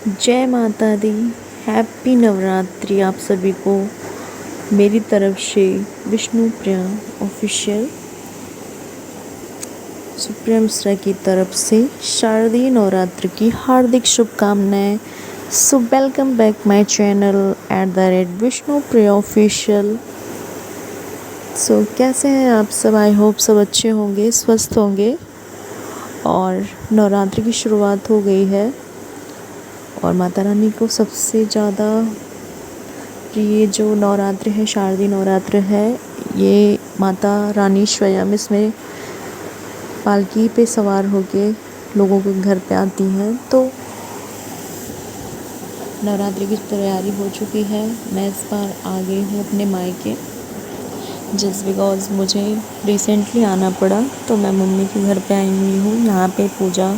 जय माता दी। हैप्पी नवरात्रि आप सभी को मेरी तरफ से विष्णु प्रिया ऑफिशियल सुप्रिया मिश्रा की तरफ से शारदीय नवरात्र की हार्दिक शुभकामनाएं। So welcome back my channel @ Vishnu Priya official. So कैसे हैं आप सब? आई होप सब अच्छे होंगे, स्वस्थ होंगे। और नवरात्रि की शुरुआत हो गई है और माता रानी को सबसे ज़्यादा प्रिय जो नवरात्र है, शारदीय नवरात्र है, ये माता रानी स्वयं इसमें पालकी पे सवार होके लोगों के घर पे आती हैं। तो नवरात्रि की तैयारी हो चुकी है। मैं इस बार आ गई हूँ अपने मायके, जस्ट बिकॉज मुझे रिसेंटली आना पड़ा, तो मैं मम्मी के घर पे आई हुई हूँ। यहाँ पे पूजा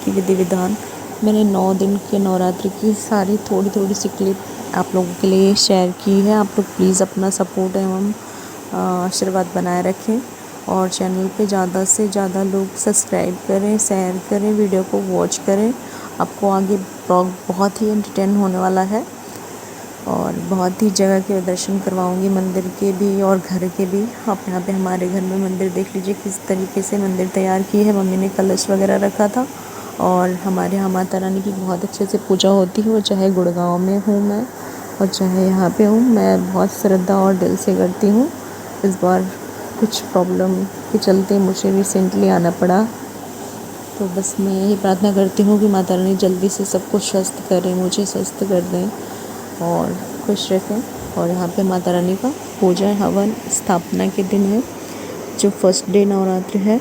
की विधि विधान मैंने 9 दिन के नवरात्रि की सारी थोड़ी सी क्लिप आप लोगों के लिए शेयर की है। आप लोग प्लीज़ अपना सपोर्ट एवं आशीर्वाद बनाए रखें और चैनल पे ज़्यादा से ज़्यादा लोग सब्सक्राइब करें, शेयर करें, वीडियो को वॉच करें। आपको आगे ब्लॉग बहुत ही एंटरटेन होने वाला है और बहुत ही जगह के दर्शन करवाऊंगी, मंदिर के भी और घर के भी। आप यहाँ पे हमारे घर में मंदिर देख लीजिए किस तरीके से मंदिर तैयार की है। मम्मी ने कलश वगैरह रखा था और हमारे यहाँ माता रानी की बहुत अच्छे से पूजा होती है। और चाहे गुड़गांव में हूँ मैं और चाहे यहाँ पे हूँ, मैं बहुत श्रद्धा और दिल से करती हूँ। इस बार कुछ प्रॉब्लम के चलते मुझे रिसेंटली आना पड़ा, तो बस मैं यही प्रार्थना करती हूँ कि माता रानी जल्दी से सबको स्वस्थ करें, मुझे स्वस्थ कर दें और खुश रखें। और यहाँ पे माता रानी का पूजा हवन स्थापना के दिन है, जो फर्स्ट डे नवरात्र है।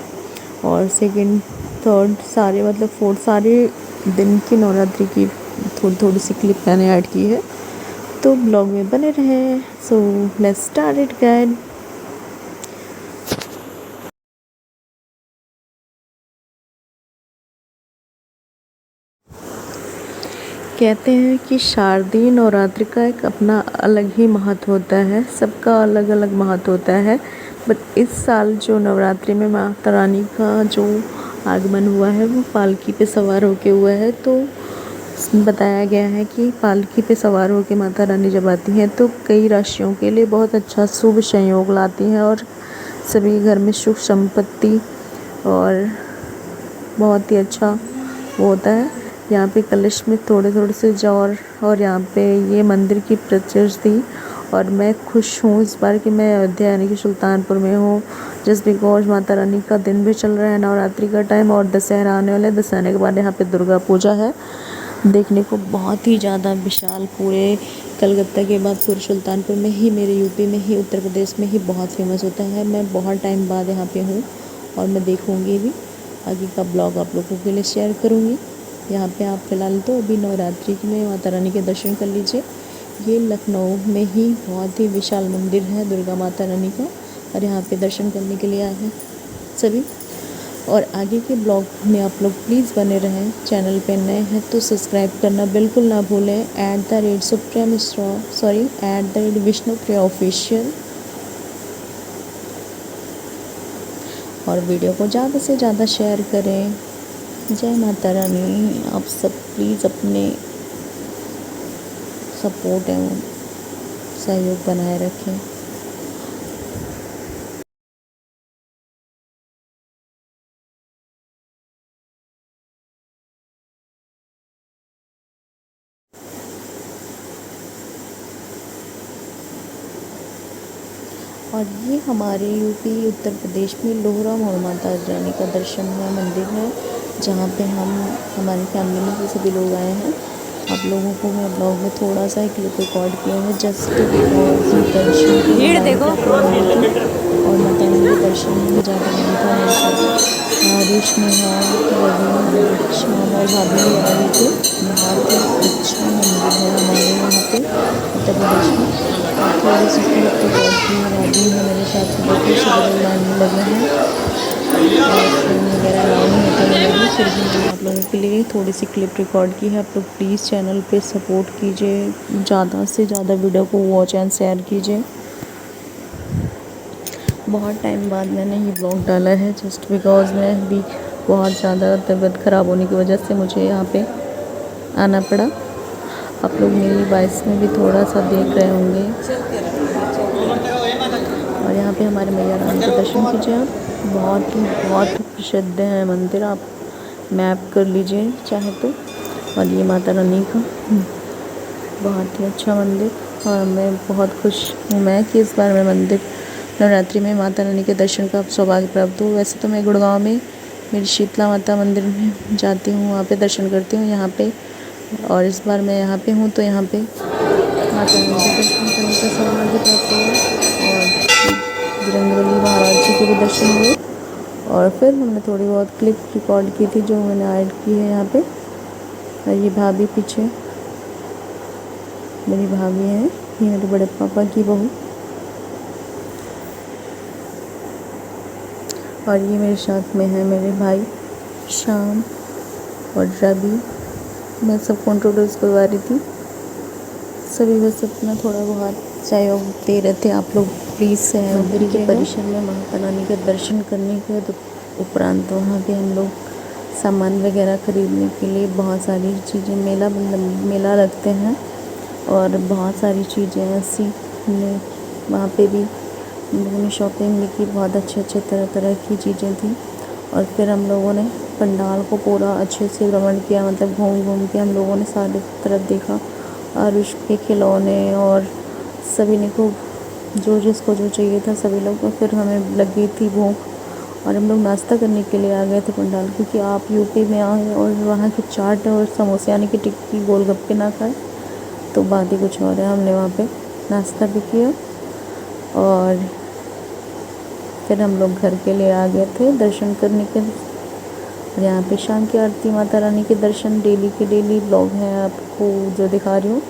और सेकंड, थर्ड, सारे मतलब फोर्थ, सारे दिन की नवरात्रि की थोड़ी सी क्लिप मैंने ऐड की है, तो ब्लॉग में बने रहें। So let's start it guide. कहते हैं कि शारदीय नवरात्रि का एक अपना अलग ही महत्व होता है, सबका अलग अलग महत्व होता है। बट इस साल जो नवरात्रि में माता रानी का जो आगमन हुआ है वो पालकी पे सवार होके हुआ है। तो बताया गया है कि पालकी पे सवार होके माता रानी जब आती हैं तो कई राशियों के लिए बहुत अच्छा शुभ संयोग लाती हैं और सभी घर में सुख संपत्ति और बहुत ही अच्छा वो होता है। यहाँ पे कलश में थोड़े से जौर और यहाँ पे ये मंदिर की प्रतिष्ठा थी। और मैं खुश हूँ इस बार कि मैं अयोध्या यानी कि सुल्तानपुर में हूँ, जस्ट बिकॉज माता रानी का दिन भी चल रहा है, नवरात्रि का टाइम, और दशहरा आने वाला है। दशहरे के बाद यहाँ पे दुर्गा पूजा है, देखने को बहुत ही ज़्यादा विशाल, पूरे कलकत्ता के बाद पूरे सुल्तानपुर में ही, मेरे यूपी में ही, उत्तर प्रदेश में ही बहुत फेमस होता है। मैं बहुत टाइम बाद यहाँ पे हूँ और मैं देखूँगी भी, आगे का ब्लॉग आप लोगों के लिए शेयर करूँगी। यहाँ पे आप फ़िलहाल तो अभी नवरात्रि में माता रानी के दर्शन कर लीजिए। ये लखनऊ में ही बहुत ही विशाल मंदिर है दुर्गा माता रानी का, और यहाँ पे दर्शन करने के लिए आए हैं सभी। और आगे के ब्लॉग में आप लोग प्लीज़ बने रहें। चैनल पे नए हैं तो सब्सक्राइब करना बिल्कुल ना भूलें। @ विष्णु प्रिया ऑफिशियल। और वीडियो को ज़्यादा से ज़्यादा शेयर करें। जय माता रानी। आप सब प्लीज़ अपने सपोर्ट एवं सहयोग बनाए रखें। और ये हमारे यूपी उत्तर प्रदेश में लोहरा मोड़ माता रानी का दर्शन है, मंदिर है, जहाँ पे हम हमारी फैमिली में से सभी लोग आए हैं। आप लोगों को मैं ब्लॉग में थोड़ा सा क्लिप रिकॉर्ड किया है, जस्ट दर्शन देखो और माता रानी के दर्शन में ज़्यादा नहीं था मेरे साथ। आरुष, नेहा, रवि, श्याम और भाभी आ रही थी। बहुत ही अच्छा मंदिर है हमारे यहाँ पे उत्तर प्रदेश में। और थोड़ी सी क्लिप रिकॉर्ड की है, राजी है मेरे साथ, देखिए शेड्यूल लाने लगे हैं और फ़ोन वगैरह अलाउ नहीं होता है लगी, फिर भी मैंने आप लोगों के लिए थोड़ी सी क्लिप रिकॉर्ड की है। आप लोग प्लीज़ चैनल पे सपोर्ट कीजिए, ज़्यादा से ज़्यादा वीडियो को वॉच एंड शेयर कीजिए। बहुत टाइम बाद मैंने ये ब्लॉग डाला है, जस्ट बिकॉज मैं भी बहुत ज़्यादा तबीयत ख़राब होने की वजह से मुझे यहाँ पे आना पड़ा। आप लोग मेरी वॉइस में भी थोड़ा सा देख रहे होंगे। और यहाँ पे हमारे मैया रानी के दर्शन कीजिए आप। बहुत प्रसिद्ध है मंदिर, आप मैप कर लीजिए चाहे तो। और ये माता रानी का बहुत ही अच्छा मंदिर, और मैं बहुत खुश हूँ मैं कि इस बार मैं मंदिर नवरात्रि में माता रानी के दर्शन का सौभाग्य प्राप्त हुआ। वैसे तो मैं गुड़गांव में मेरी शीतला माता मंदिर में जाती हूँ, वहाँ पे दर्शन करती हूँ यहाँ पे, और इस बार मैं यहाँ पे हूँ तो यहाँ पे माता रानी के दर्शन करने का सौभाग्य प्राप्त हुआ। और बजरंगबली महाराज जी के भी दर्शन हुए, और फिर हमने थोड़ी बहुत क्लिप रिकॉर्ड की थी जो मैंने ऐड की है यहाँ पे। और ये भाभी पीछे मेरी भाभी है, ये मेरे बड़े पापा की बहू, और ये मेरे साथ में है मेरे भाई शाम और रवि। मैं सबको इंट्रोड्यूस करवा रही थी, सभी बस अपना थोड़ा बहुत सहयोग दे रहे थे। आप लोग प्लीज़ सहयोग के परिसर में माता रानी के दर्शन करने के उपरांत वहाँ पे हम लोग सामान वगैरह खरीदने के लिए बहुत सारी चीज़ें मेला लगते हैं, और बहुत सारी चीज़ें ऐसी हमने वहाँ पे भी हम लोगों ने शॉपिंग भी की। बहुत अच्छे तरह की चीज़ें थी। और फिर हम लोगों ने पंडाल को पूरा अच्छे से भ्रमण किया, मतलब घूम के हम लोगों ने सारी तरफ देखा। आरुष के खिलौने और सभी ने को जो जिसको जो चाहिए था सभी लोग। और फिर हमें लग गई थी भूख, और हम लोग नाश्ता करने के लिए आ गए थे पंडाल, क्योंकि आप यूपी में आए और वहाँ की चाट और समोसे यानी कि टिक्की गोलगप्पे ना खाए तो बात ही कुछ और है। हमने वहाँ पे नाश्ता भी किया, और फिर हम लोग घर के लिए आ गए थे दर्शन करने के। और यहाँ पे शाम की आरती, माता रानी के दर्शन डेली के डेली ब्लॉग हैं आपको जो दिखा रही हूँ,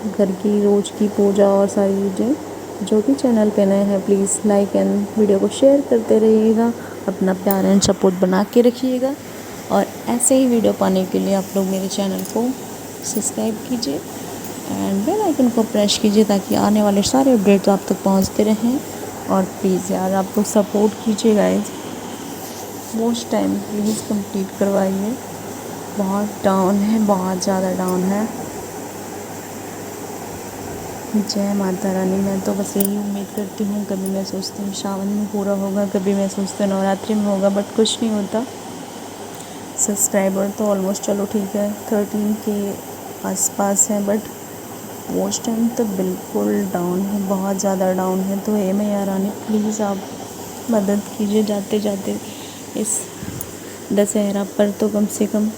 घर की रोज़ की पूजा और सारी चीज़ें। जो भी चैनल पे नए हैं प्लीज़ लाइक एंड वीडियो को शेयर करते रहिएगा, अपना प्यार एंड सपोर्ट बना के रखिएगा। और ऐसे ही वीडियो पाने के लिए आप लोग मेरे चैनल को सब्सक्राइब कीजिए एंड बेल आइकन को प्रेस कीजिए, ताकि आने वाले सारे अपडेट्स आप तक पहुँचते रहें। और प्लीज़ यार आप लोग सपोर्ट कीजिए guys, most time please complete करवाइए। बहुत डाउन है, बहुत ज़्यादा डाउन है। जय माता रानी। मैं तो बस यही उम्मीद करती हूँ, कभी मैं सोचती हूँ सावन में पूरा होगा, कभी मैं सोचती हूँ नवरात्रि में होगा, बट कुछ नहीं होता। सब्सक्राइबर तो ऑलमोस्ट चलो ठीक है 13 के आसपास है, बट मोस्ट टाइम तो बिल्कुल डाउन है, बहुत ज़्यादा डाउन है। तो हे मैया रानी प्लीज़ आप मदद कीजिए, जाते जाते इस दशहरा पर तो कम से कम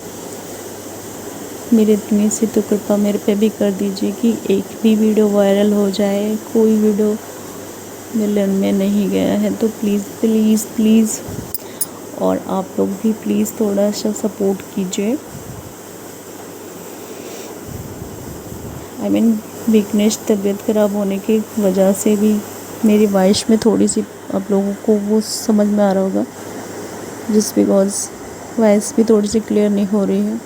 मेरी इतनी सी तो कृपा मेरे पे भी कर दीजिए कि एक भी वीडियो वायरल हो जाए। कोई वीडियो मिलियन में नहीं गया है तो प्लीज़ प्लीज़ प्लीज़, और आप लोग भी प्लीज़ थोड़ा सा सपोर्ट कीजिए। आई मीन वीकनेस, तबीयत ख़राब होने की वजह से भी मेरी वॉइस में थोड़ी सी आप लोगों को वो समझ में आ रहा होगा, जिस बिकॉज वॉइस भी थोड़ी सी क्लियर नहीं हो रही है,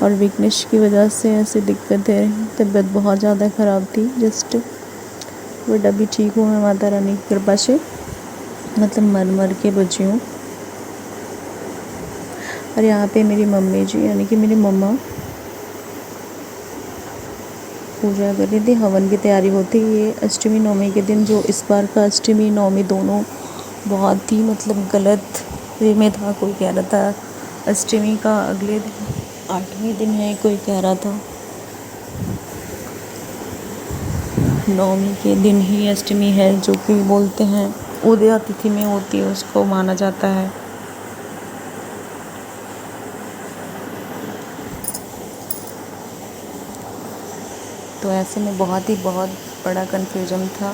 और वीकनेस की वजह से ऐसी दिक्कत है। तबीयत बहुत ज़्यादा ख़राब थी जस्ट, बट अभी ठीक हूँ मैं माता रानी की कृपा से, मतलब मर के बची हूँ। और यहाँ पे मेरी मम्मी जी यानी कि मेरी मम्मा पूजा कर रही थी, हवन की तैयारी होती। ये अष्टमी नवमी के दिन, जो इस बार का अष्टमी नवमी दोनों बहुत ही मतलब गलत वे में था। कोई कह रहा था अष्टमी का अगले दिन 8वें दिन है, कोई कह रहा था नवमी के दिन ही अष्टमी है, जो कि बोलते हैं उदया तिथि में होती है, उसको माना जाता है। तो ऐसे में बहुत बड़ा कन्फ्यूजन था।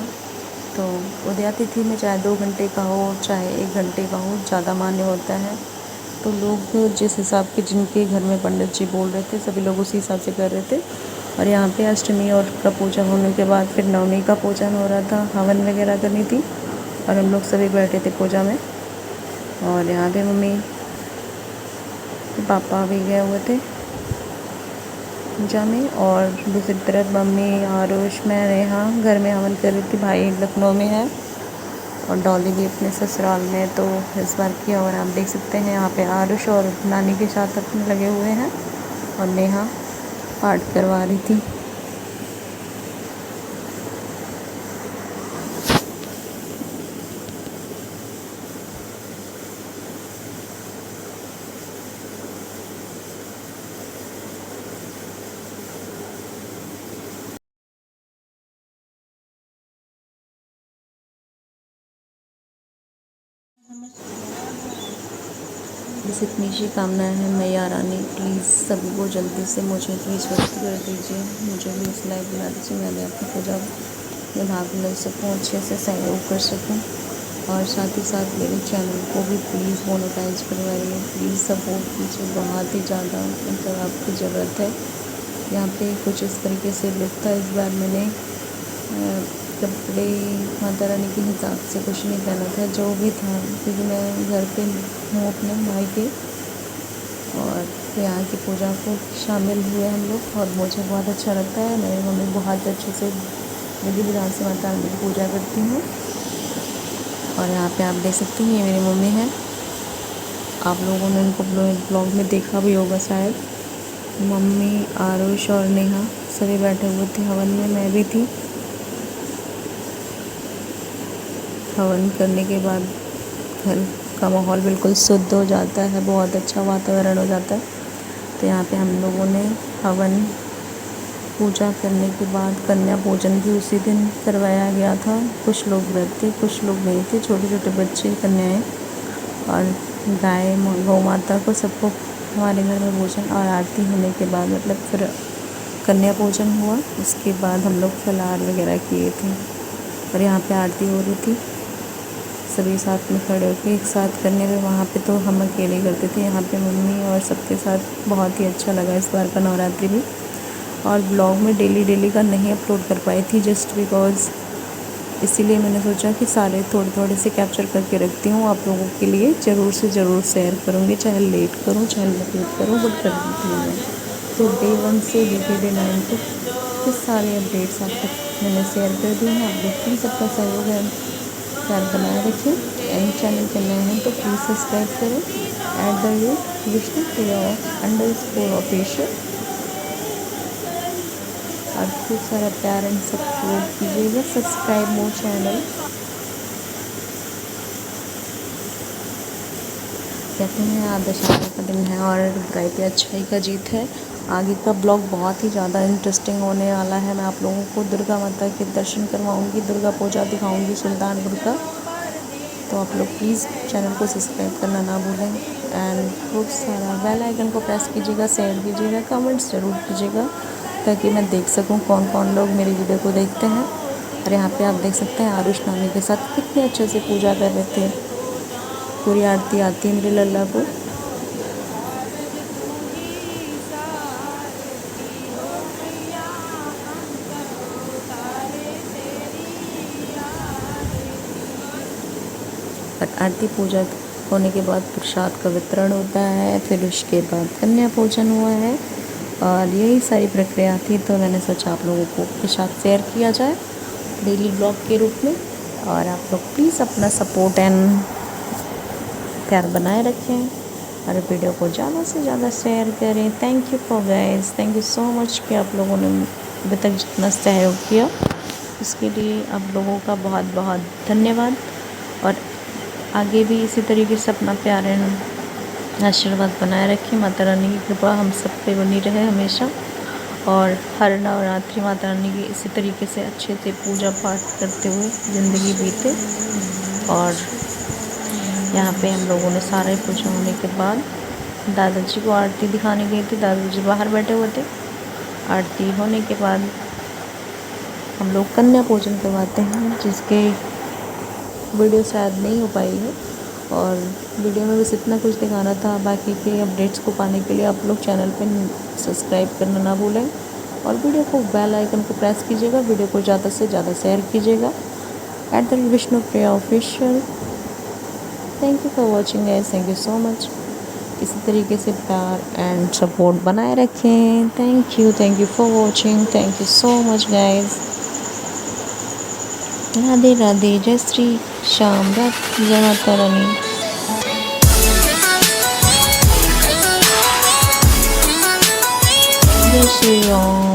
तो उदया तिथि में चाहे 2 घंटे का हो चाहे 1 घंटे का हो, ज़्यादा मान्य होता है। तो लोग जिस हिसाब के जिनके घर में पंडित जी बोल रहे थे, सभी लोग उसी हिसाब से कर रहे थे। और यहाँ पे अष्टमी और का पूजा होने के बाद फिर नवमी का पूजन हो रहा था, हवन वगैरह करनी थी, और हम लोग सभी बैठे थे पूजा में। और यहाँ पे मम्मी पापा भी गए हुए थे पूजा में, और दूसरी तरफ मम्मी आरुष मैं नेहा घर में हवन कर रही थी। भाई लखनऊ में है और डॉली भी अपने ससुराल में। तो इस बार की और आप देख सकते हैं यहाँ पे आरुष और नानी के साथ अपने लगे हुए हैं, और नेहा पाठ करवा रही थी। बस इतनी सी कामना है मैया रानी प्लीज़ सभी को जल्दी से मुझे प्लीज़ स्वस्थ कर दीजिए, मुझे भी इस लाइफ बुला दीजिए, मैं अपनी पूजा में भाग ले सकूँ, अच्छे से सहयोग कर सकूँ। और साथ ही साथ मेरे चैनल को भी प्लीज़ मोनेटाइज करवाइए, प्लीज़ सपोर्ट कीजिए, बहुत ही ज़्यादा मतलब आपकी ज़रूरत है। यहाँ पे कुछ इस तरीके से लुक था। इस बार मैंने कपड़े माता रानी के हिसाब से कुछ नहीं पहना था, जो भी था, क्योंकि मैं घर पे हूँ अपने मायके और यहाँ की पूजा को शामिल हुए हम लोग और मुझे बहुत अच्छा लगता है। मेरी मम्मी बहुत अच्छे से विधि विधान से माता रानी की पूजा करती हूँ। और यहाँ पे आप देख सकते हैं ये मेरी मम्मी है। आप लोगों ने इनको ब्लॉग में देखा भी होगा शायद। मम्मी, आरुष और नेहा सभी बैठे हुए थे हवन में, मैं भी थी। हवन करने के बाद घर का माहौल बिल्कुल शुद्ध हो जाता है, बहुत अच्छा वातावरण हो जाता है। तो यहाँ पे हम लोगों ने हवन पूजा करने के बाद कन्या भोजन भी उसी दिन करवाया गया था। कुछ लोग व्रत थे, कुछ लोग नहीं थे, छोटे छोटे बच्चे, कन्याएं और गाय गौ माता को सबको हमारे घर में भोजन और आरती होने के बाद मतलब फिर कन्या भोजन हुआ। उसके बाद हम लोग फलाहार वगैरह किए थे और यहाँ पे आरती हो रही थी, सभी साथ में खड़े होकर एक साथ करने में। वहाँ पे तो हम अकेले करते थे, यहाँ पे मम्मी और सबके साथ बहुत ही अच्छा लगा इस बार का नवरात्रि भी। और ब्लॉग में डेली का नहीं अपलोड कर पाई थी जस्ट बिकॉज़, इसीलिए मैंने सोचा कि सारे थोड़े थोड़े से कैप्चर करके रखती हूँ, आप लोगों के लिए ज़रूर से ज़रूर शेयर करूँगी, चाहे लेट करूँ चाहे लेट करूँ, बट कर देती हूँ मैं। तो डे 1 से लेकर डे 9 तक सारे अपडेट्स आप तक मैंने शेयर कर दी हैं। आप लोग प्लीज़ सबका सहयोग है प्यार बनाए रखें। एंड चैनल पे नए हैं तो प्लीज़ सब्सक्राइब करें @viष्णुप्रिया_official और खूब सारा प्यार एंड सपोर्ट कीजिएगा। सब्सक्राइब मोर चैनल। कहते हैं आज दशहरा का दिन है और बुराई पे अच्छाई का जीत है। आगे का ब्लॉग बहुत ही ज़्यादा इंटरेस्टिंग होने वाला है। मैं आप लोगों को दुर्गा माता के दर्शन करवाऊंगी, दुर्गा पूजा दिखाऊंगी सुल्तानपुर का। तो आप लोग प्लीज़ चैनल को सब्सक्राइब करना ना भूलें एंड खूब सारा बेल आइकन को प्रेस कीजिएगा, शेयर कीजिएगा, कमेंट्स ज़रूर कीजिएगा ताकि मैं देख सकूं कौन कौन लोग मेरी वीडियो को देखते हैं। और यहाँ पे आप देख सकते हैं आरुष नानी के साथ कितने अच्छे से पूजा कर रहे थे। पूरी आरती आती है मेरे लल्ला को। आरती पूजा होने के बाद प्रसाद का वितरण होता है, फिर उसके बाद कन्या पूजन हुआ है और यही सारी प्रक्रिया थी। तो मैंने सोचा आप लोगों को के साथ शेयर किया जाए डेली ब्लॉग के रूप में। और आप लोग प्लीज़ अपना सपोर्ट एंड प्यार बनाए रखें और वीडियो को ज़्यादा से ज़्यादा शेयर करें। Thank you for guys, thank you so much कि आप लोगों ने अभी तक जितना सहयोग किया उसके लिए आप लोगों का बहुत बहुत धन्यवाद। और आगे भी इसी तरीके से अपना प्यार एंड आशीर्वाद बनाए रखें। माता रानी की कृपा हम सब पे बनी रहे हमेशा और हर नवरात्रि माता रानी की इसी तरीके से अच्छे से पूजा पाठ करते हुए ज़िंदगी बीते। और यहाँ पे हम लोगों ने सारे पूजा होने के बाद दादाजी को आरती दिखाने गए थे। दादाजी बाहर बैठे हुए थे। आरती होने के बाद हम लोग कन्या पूजन करवाते हैं, जिसके वीडियो शायद नहीं हो पाई है और वीडियो में बस इतना कुछ दिखाना था। बाकी के अपडेट्स को पाने के लिए आप लोग चैनल पे सब्सक्राइब करना ना भूलें और वीडियो को बेल आइकन को प्रेस कीजिएगा, वीडियो को ज़्यादा से ज़्यादा शेयर कीजिएगा @viष्णुप्रिया_official। Thank you for watching guys, thank you so much. इसी तरीके से प्यार एंड सपोर्ट बनाए रखें। Thank you for watching, thank you so much guys. Radhe Radhe, जय श्री श्याम, जय माता रानी। जय श्री राम।